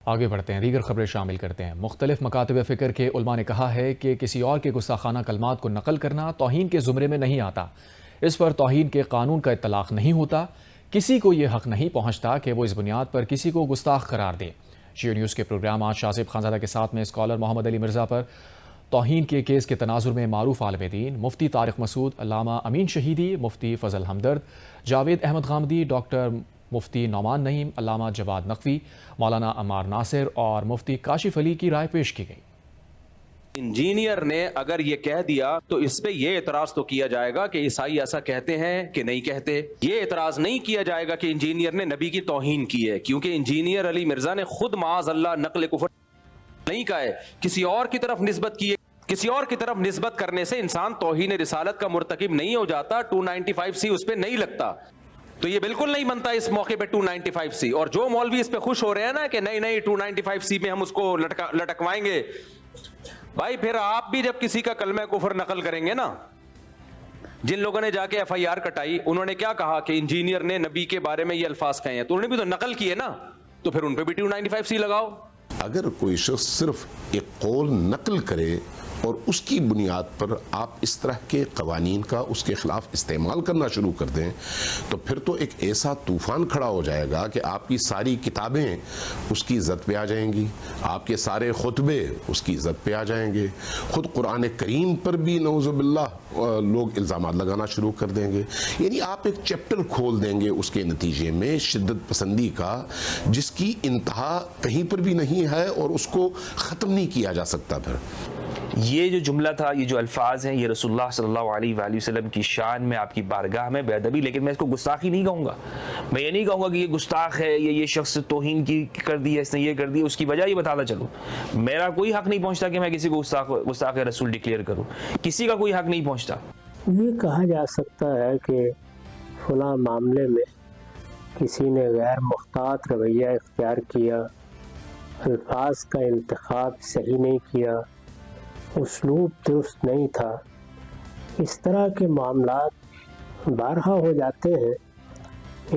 آگے بڑھتے ہیں، دیگر خبریں شامل کرتے ہیں۔ مختلف مکاتب فکر کے علماء نے کہا ہے کہ کسی اور کے گستاخانہ کلمات کو نقل کرنا توہین کے زمرے میں نہیں آتا، اس پر توہین کے قانون کا اطلاق نہیں ہوتا، کسی کو یہ حق نہیں پہنچتا کہ وہ اس بنیاد پر کسی کو گستاخ قرار دے۔ جیو نیوز کے پروگرام آج شاذب خانزادہ کے ساتھ میں اسکالر محمد علی مرزا پر توہین کے کیس کے تناظر میں معروف عالم دین مفتی طارق مسعود، علامہ امین شہیدی، مفتی فضل ہمدرد، جاوید احمد غامدی، ڈاکٹر مفتی نعمان نعیم، علامہ جواد نقوی، مولانا عمار ناصر اور مفتی کاشف علی کی رائے پیش کی گئی۔ انجینئر نے اگر یہ کہہ دیا تو اس پہ یہ اعتراض تو کیا جائے گا کہ عیسائی ایسا کہتے ہیں کہ نہیں کہتے۔ یہ اعتراض نہیں کیا جائے گا کہ انجینئر نے نبی کی توہین کی ہے، کیونکہ انجینئر علی مرزا نے خود معاذ اللہ نقل کفر نہیں کہا ہے، کسی اور کی طرف نسبت کی ہے۔ کسی اور کی طرف نسبت کرنے سے انسان توہین رسالت کا مرتکب نہیں ہو جاتا، 295C اس پہ نہیں لگتا۔ تو یہ بالکل نہیں بنتا اس موقع پہ 295C، اور جو مولوی اس پہ خوش ہو رہے ہیں نا کہ نہیں 295C میں ہم اس کو لٹکوائیں گے، بھائی پھر آپ بھی جب کسی کا کلمہ کفر نقل کریں گے نا، جن لوگوں نے جا کے FIR کٹائی انہوں نے کیا کہا کہ انجینئر نے نبی کے بارے میں یہ الفاظ کہے ہیں، تو انہوں نے بھی تو نقل کیے نا، تو پھر ان پہ بھی 295C لگاؤ۔ اگر کوئی شخص صرف ایک قول نقل کرے اور اس کی بنیاد پر آپ اس طرح کے قوانین کا اس کے خلاف استعمال کرنا شروع کر دیں تو پھر تو ایک ایسا طوفان کھڑا ہو جائے گا کہ آپ کی ساری کتابیں اس کی عزت پہ آ جائیں گی، آپ کے سارے خطبے اس کی عزت پہ آ جائیں گے، خود قرآن کریم پر بھی نعوذ باللہ لوگ الزامات لگانا شروع کر دیں گے۔ یعنی آپ ایک چیپٹر کھول دیں گے اس کے نتیجے میں شدت پسندی کا، جس کی انتہا کہیں پر بھی نہیں ہے اور اس کو ختم نہیں کیا جا سکتا۔ پھر یہ جو جملہ تھا، یہ جو الفاظ ہیں، یہ رسول اللہ صلی اللہ علیہ وآلہ وسلم کی شان میں، آپ کی بارگاہ میں بے ادبی، لیکن میں اس کو گستاخی نہیں کہوں گا۔ میں یہ نہیں کہوں گا کہ یہ گستاخ ہے، یہ شخص توہین کی کر دی ہے، اس نے یہ کر دی، اس کی وجہ یہ بتاتا چلوں۔ میرا کوئی حق نہیں پہنچتا کہ میں کسی کو گستاخ رسول ڈکلیئر کروں، کسی کا کوئی حق نہیں پہنچتا۔ یہ کہا جا سکتا ہے کہ فلاں معاملے میں کسی نے غیر محتاط رویہ اختیار کیا، الفاظ کا انتخاب صحیح نہیں کیا، اسلوب درست نہیں تھا۔ اس طرح کے معاملات بارہا ہو جاتے ہیں۔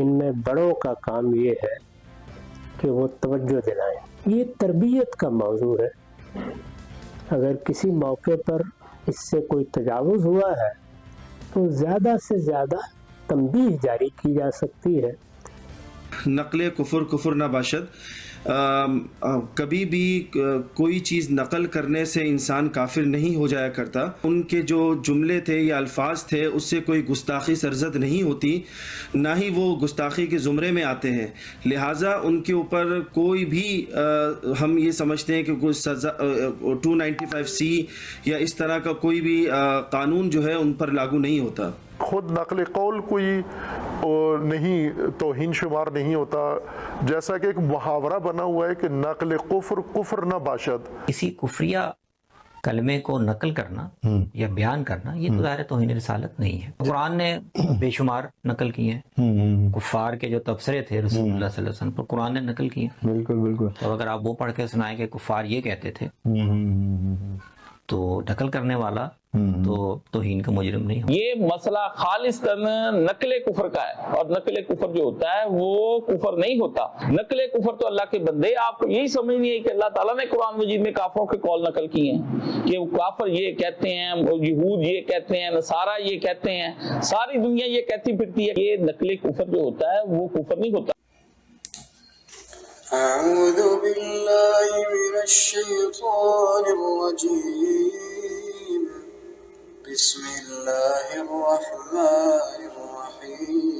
ان میں بڑوں کا کام یہ ہے کہ وہ توجہ دلائیں۔ یہ تربیت کا موضوع ہے۔ اگر کسی موقع پر اس سے کوئی تجاوز ہوا ہے تو زیادہ سے زیادہ تنبیہ جاری کی جا سکتی ہے۔ نقل کفر نہ باشد، کبھی بھی کوئی چیز نقل کرنے سے انسان کافر نہیں ہو جایا کرتا۔ ان کے جو جملے تھے یا الفاظ تھے اس سے کوئی گستاخی سرزد نہیں ہوتی، نہ ہی وہ گستاخی کے زمرے میں آتے ہیں، لہٰذا ان کے اوپر کوئی بھی ہم یہ سمجھتے ہیں کہ کوئی سزا 295C یا اس طرح کا کوئی بھی قانون جو ہے ان پر لاگو نہیں ہوتا۔ خود نقل قول کوئی نہیں توہین شمار نہیں ہوتا، جیسا کہ ایک محاورہ بنا ہوا ہے کہ نقل کفر نہ باشد۔ کسی کفریہ کلمے کو نقل کرنا یا بیان کرنا یہ تو ظاہر توہین رسالت نہیں ہے۔ قرآن نے بے شمار نقل کیے ہیں، کفار کے جو تبصرے تھے رسول اللہ صلی اللہ علیہ وسلم پر قرآن نے نقل کیے۔ بالکل۔ تو اگر آپ وہ پڑھ کے سنائیں کہ کفار یہ کہتے تھے تو نقل کرنے والا تو توہین کا مجرم نہیں ہو۔ یہ مسئلہ خالصتاً نقل کفر کا ہے، اور نقل کفر جو ہوتا ہے وہ کفر نہیں ہوتا۔ نقل کفر تو اللہ کے بندے، آپ کو یہی سمجھنی ہے کہ اللہ تعالیٰ نے قرآن مجید میں کافروں کے قول نقل کیے ہیں کہ وہ کافر یہ کہتے ہیں، یہود یہ کہتے ہیں، نصارہ یہ کہتے ہیں، ساری دنیا یہ کہتی پھرتی ہے۔ یہ نقل کفر جو ہوتا ہے وہ کفر نہیں ہوتا۔ اعوذ باللہ من الشیطان الرجیم، بسم اللہ الرحمن الرحیم۔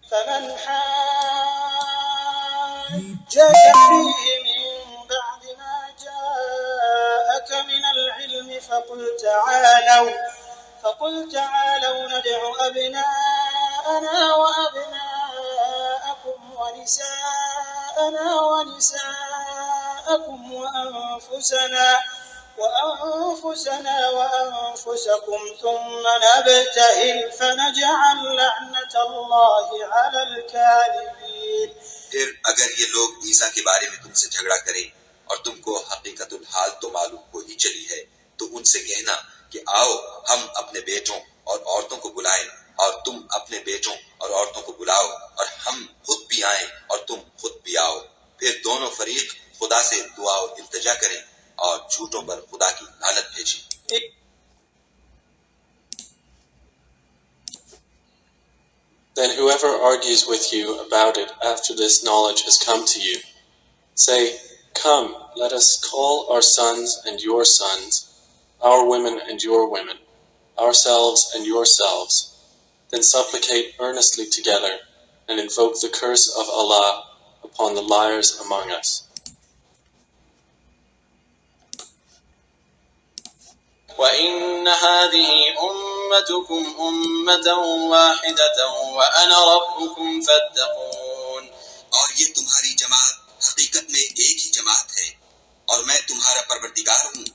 فمن حاجك فيه من بعد ما جاءك من العلم فقل تعالوا ندع أبناءنا وأبناءكم ونساءنا ونساءكم وأنفسكم ثم نبتهل فنجعل لعنة الله على الكاذبين۔ پھر اگر یہ لوگ عیسیٰ کے بارے میں تم سے جھگڑا کریں اور تم کو حقیقت الحال تو معلوم ہو ہی چلی ہے، تو ان سے کہنا کہ آؤ ہم اپنے بیٹوں اور عورتوں کو بلائیں اور تم اپنے بیٹوں اور عورتوں کو بلاؤ اور ہم خود بھی آئیں اور تم خود بھی آؤ، پھر دونوں فریق خدا سے دعا و التجا کریں اور جھوٹوں پر خدا کی لعنت بھیجیں۔ Then whoever argues with you about it after this knowledge has come to you, say, "Come, let us call our sons and your sons, our women and your women, ourselves and yourselves, then supplicate earnestly together and invoke the curse of Allah upon the liars among us." وَإِنَّ هَذِهِ أُمَّتُكُمْ أُمَّةً وَاحِدَةً وَأَنَا رَبُّكُمْ فَاتَّقُونِ، اور یہ تمہاری جماعت حقیقت میں ایک ہی جماعت ہے اور میں تمہارا پروردگار ہوں،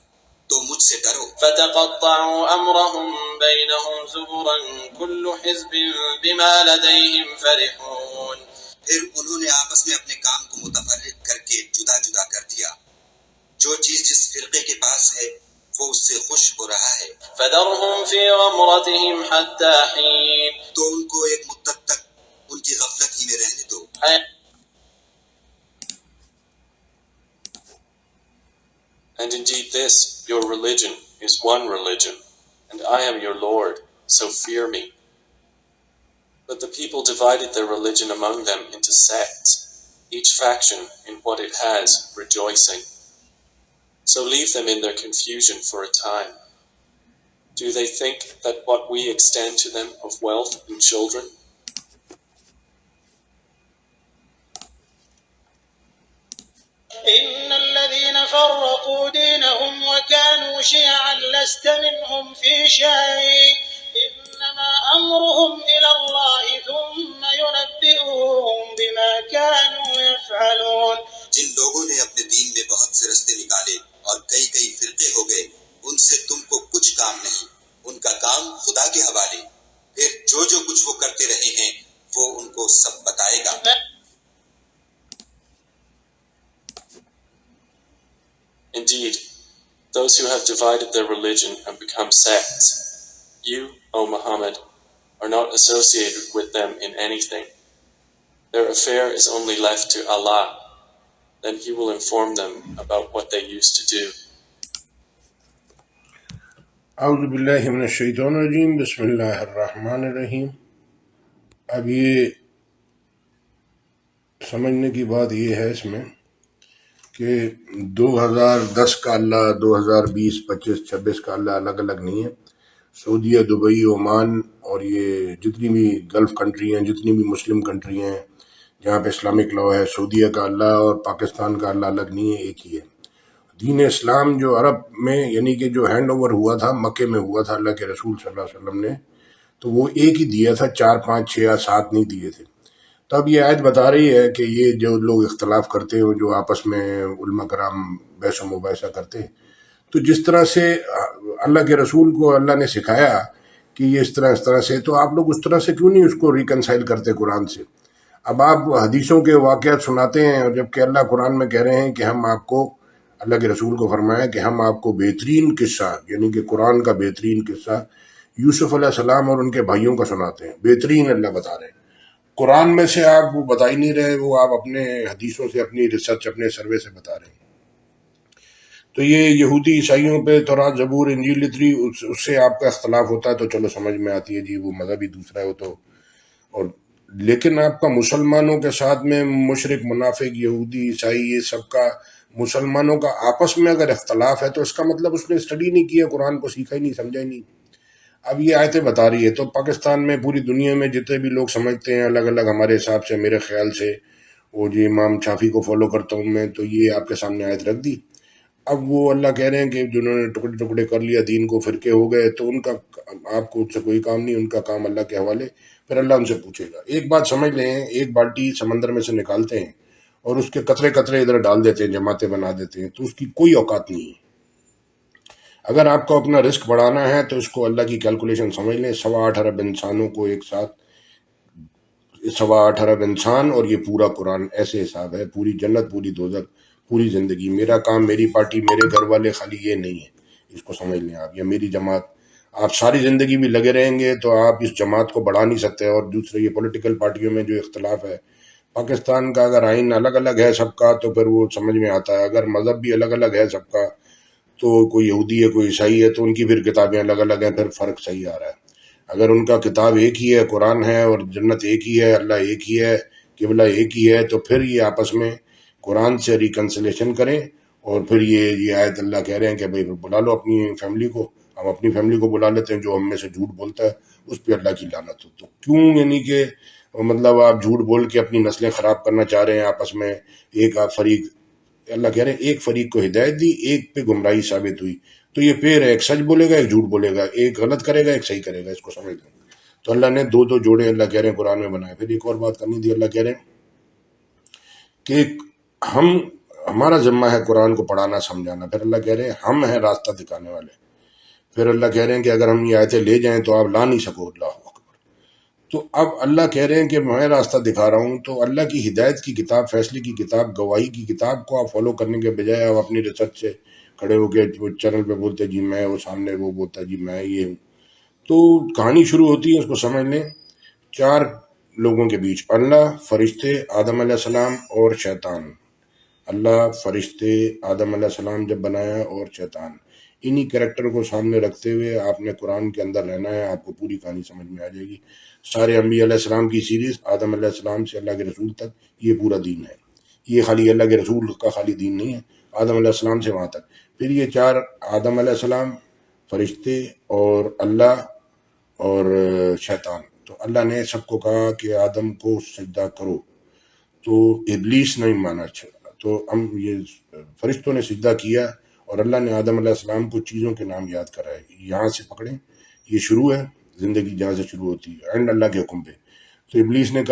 تو مجھ سے ڈرو۔ فَتَقَطَّعُوا أَمْرَهُمْ بَيْنَهُمْ زُبُرًا كُلُّ حِزْبٍ بِمَا لَدَيْهِمْ فَرِحُونَ، پھر انہوں نے آپس میں اپنے کام کو متفرق کر کے جدا جدا کر دیا، جو چیز جس فرقے کے پاس ہے وہ اس سے خوش ہو رہا ہے۔ فَذَرْهُمْ فِي غَمْرَتِهِمْ حَتَّى حِينٍ، تو ان کو ایک مدت تک ان کی غفلت ہی میں رہنے دو۔ And indeed this, your religion, is one religion, and I am your Lord, so fear me. But the people divided their religion among them into sects, each faction in what it has, rejoicing. So leave them in their confusion for a time. Do they think that what we extend to them of wealth and children? إِنَّ الَّذِينَ فَرَّقُوا دِينَهُمْ وَكَانُوا شِيَعًا لَّسْتَ مِنْهُمْ فِي شَيْءٍ إِنَّمَا أَمْرُهُمْ إِلَى اللَّهِ ثُمَّ يُنَبِّئُهُم بِمَا كَانُوا يَفْعَلُونَ، جن لوگوں نے اپنے دین میں بہت سے رستے نکالے اور کئی کئی فرقے ہو گئے، ان سے تم کو کچھ کام نہیں، ان کا کام خدا کے حوالے، پھر جو کچھ وہ کرتے رہے ہیں وہ ان کو سب بتائے گا۔ Indeed, those who have divided their religion and become sects, you, O Muhammad, are not associated with them in anything. Their affair is only left to Allah. Then He will inform them about what they used to do. اعوذ باللہ من الشیطان الرجیم، بسم اللہ الرحمن الرحیم۔ اب یہ سمجھنے کی بات یہ ہے اس میں کہ 2010 کا اللہ، 2020، 25، 26 کا اللہ الگ الگ نہیں ہے۔ سعودیہ، دبئی، عمان اور یہ جتنی بھی گلف کنٹری ہیں، جتنی بھی مسلم کنٹری ہیں جہاں پہ اسلامک لا ہے، سعودیہ کا اللہ اور پاکستان کا اللہ الگ نہیں ہے، ایک ہی ہے۔ دین اسلام جو عرب میں یعنی کہ جو ہینڈ اوور ہوا تھا، مکے میں ہوا تھا اللہ کے رسول صلی اللہ علیہ وسلم نے، تو وہ ایک ہی دیا تھا، 4، 5، 6 یا 7 نہیں دیے تھے۔ تو اب یہ آیت بتا رہی ہے کہ یہ جو لوگ اختلاف کرتے ہیں، جو آپس میں علماء کرام بحث و مباحثہ کرتے ہیں، تو جس طرح سے اللہ کے رسول کو اللہ نے سکھایا کہ یہ اس طرح سے، تو آپ لوگ اس طرح سے کیوں نہیں اس کو ریکنسائل کرتے قرآن سے؟ اب آپ حدیثوں کے واقعات سناتے ہیں، اور جبکہ اللہ قرآن میں کہہ رہے ہیں کہ ہم آپ کو، اللہ کے رسول کو فرمایا کہ ہم آپ کو بہترین قصہ، یعنی کہ قرآن کا بہترین قصہ یوسف علیہ السلام اور ان کے بھائیوں کا سناتے ہیں۔ بہترین اللہ بتا رہے ہیں، قرآن میں سے آپ وہ بتا ہی نہیں رہے، وہ آپ اپنے حدیثوں سے، اپنی ریسرچ، اپنے سروے سے بتا رہے ہیں۔ تو یہ یہودی عیسائیوں پہ تورات، زبور، انجیل لتری، اس سے آپ کا اختلاف ہوتا ہے تو چلو سمجھ میں آتی ہے، جی وہ مذہب ہی دوسرا ہے وہ تو، اور لیکن آپ کا مسلمانوں کے ساتھ میں مشرک، منافق، یہودی، عیسائی، یہ سب کا مسلمانوں کا آپس میں اگر اختلاف ہے تو اس کا مطلب اس نے اسٹڈی نہیں کیا، قرآن کو سیکھا ہی نہیں، سمجھا ہی نہیں۔ اب یہ آیتیں بتا رہی ہے، تو پاکستان میں، پوری دنیا میں جتنے بھی لوگ سمجھتے ہیں الگ الگ ہمارے حساب سے، میرے خیال سے وہ جی امام شافعی کو فالو کرتا ہوں میں، تو یہ آپ کے سامنے آیت رکھ دی۔ اب وہ اللہ کہہ رہے ہیں کہ جنہوں نے ٹکڑے ٹکڑے کر لیا دین کو، فرقے ہو گئے، تو ان کا آپ کو ان سے کوئی کام نہیں، ان کا کام اللہ کے حوالے، پھر اللہ ان سے پوچھے گا۔ ایک بات سمجھ لیں، ایک بالٹی سمندر میں سے نکالتے ہیں اور اس کے قطرے قطرے ادھر ڈال دیتے ہیں، جماعتیں بنا دیتے ہیں، تو اس کی کوئی اوقات نہیں ہے۔ اگر آپ کو اپنا رزق بڑھانا ہے تو اس کو اللہ کی کیلکولیشن سمجھ لیں، 8.25 ارب انسانوں کو ایک ساتھ، 8.25 ارب انسان اور یہ پورا قرآن، ایسے حساب ہے، پوری جنت، پوری دوزخ، پوری زندگی، میرا کام، میری پارٹی، میرے گھر والے، خالی یہ نہیں ہے، اس کو سمجھ لیں آپ، یا میری جماعت۔ آپ ساری زندگی بھی لگے رہیں گے تو آپ اس جماعت کو بڑھا نہیں سکتے. اور دوسرے یہ پولیٹیکل پارٹیوں میں جو اختلاف ہے، پاکستان کا اگر آئین الگ الگ ہے سب کا تو پھر وہ سمجھ میں آتا ہے. اگر مذہب بھی الگ الگ ہے سب کا، تو کوئی یہودی ہے کوئی عیسائی ہے تو ان کی پھر کتابیں الگ الگ ہیں، پھر فرق صحیح آ رہا ہے. اگر ان کا کتاب ایک ہی ہے، قرآن ہے، اور جنت ایک ہی ہے، اللہ ایک ہی ہے، قبلہ ایک ہی ہے، تو پھر یہ آپس میں قرآن سے ریکنسلیشن کریں. اور پھر یہ آیت اللہ کہہ رہے ہیں کہ بھائی بلا لو اپنی فیملی کو. ہم اپنی فیملی کو بلا لیتے ہیں، جو ہم میں سے جھوٹ بولتا ہے اس پہ اللہ کی لعنت ہو. تو کیوں یعنی کہ مطلب آپ جھوٹ بول کے اپنی نسلیں خراب کرنا چاہ رہے ہیں آپس میں. ایک آپ فریق، اللہ کہہ رہے ہیں ایک فریق کو ہدایت دی، ایک پہ گمراہی ثابت ہوئی. تو یہ پیر ہے، ایک سچ بولے گا ایک جھوٹ بولے گا، ایک غلط کرے گا ایک صحیح کرے گا. اس کو سمجھ لیں. تو اللہ نے دو جوڑے اللہ کہہ رہے ہیں قرآن میں بنائے. پھر ایک اور بات کرنی تھی. اللہ کہہ رہے ہیں کہ ہمارا ذمہ ہے قرآن کو پڑھانا سمجھانا. پھر اللہ کہہ رہے ہیں ہم ہیں راستہ دکھانے والے. پھر اللہ کہہ رہے ہیں کہ اگر ہم یہ آیتیں لے جائیں تو آپ لا نہیں سکو. اللہ اکبر. تو اب اللہ کہہ رہے ہیں کہ میں راستہ دکھا رہا ہوں. تو اللہ کی ہدایت کی کتاب، فیصلے کی کتاب، گواہی کی کتاب کو آپ فالو کرنے کے بجائے آپ اپنی ریسرچ سے کھڑے ہو کے وہ چینل پہ بولتے جی میں، وہ سامنے وہ بولتا جی میں یہ ہوں. تو کہانی شروع ہوتی ہے، اس کو سمجھ لیں. 4 لوگوں کے بیچ، اللہ، فرشتے، آدم علیہ السلام اور شیطان. اللہ، فرشتے، آدم علیہ السلام جب بنایا اور شیطان، انہی کریکٹر کو سامنے رکھتے ہوئے آپ نے قرآن کے اندر رہنا ہے. آپ کو پوری کہانی سمجھ میں آ جائے گی. سارے انبیاء علیہ السلام کی سیریز، آدم علیہ السلام سے اللہ کے رسول تک، یہ پورا دین ہے. یہ خالی اللہ کے رسول کا خالی دین نہیں ہے، آدم علیہ السلام سے وہاں تک. پھر یہ 4، آدم علیہ السلام، فرشتے اور اللہ اور شیطان. تو اللہ نے سب کو کہا کہ آدم کو سجدہ کرو، تو ابلیس نہیں مانا. تو ہم یہ فرشتوں نے سجدہ کیا اور اللہ نے آدم علیہ السلام کو چیزوں کے نام یاد کرائے. یہاں سے پکڑیں، یہ شروع ہے زندگی جہاں سے شروع ہوتی ہے، اینڈ اللہ کے حکم پہ. تو ابلیس نے کہا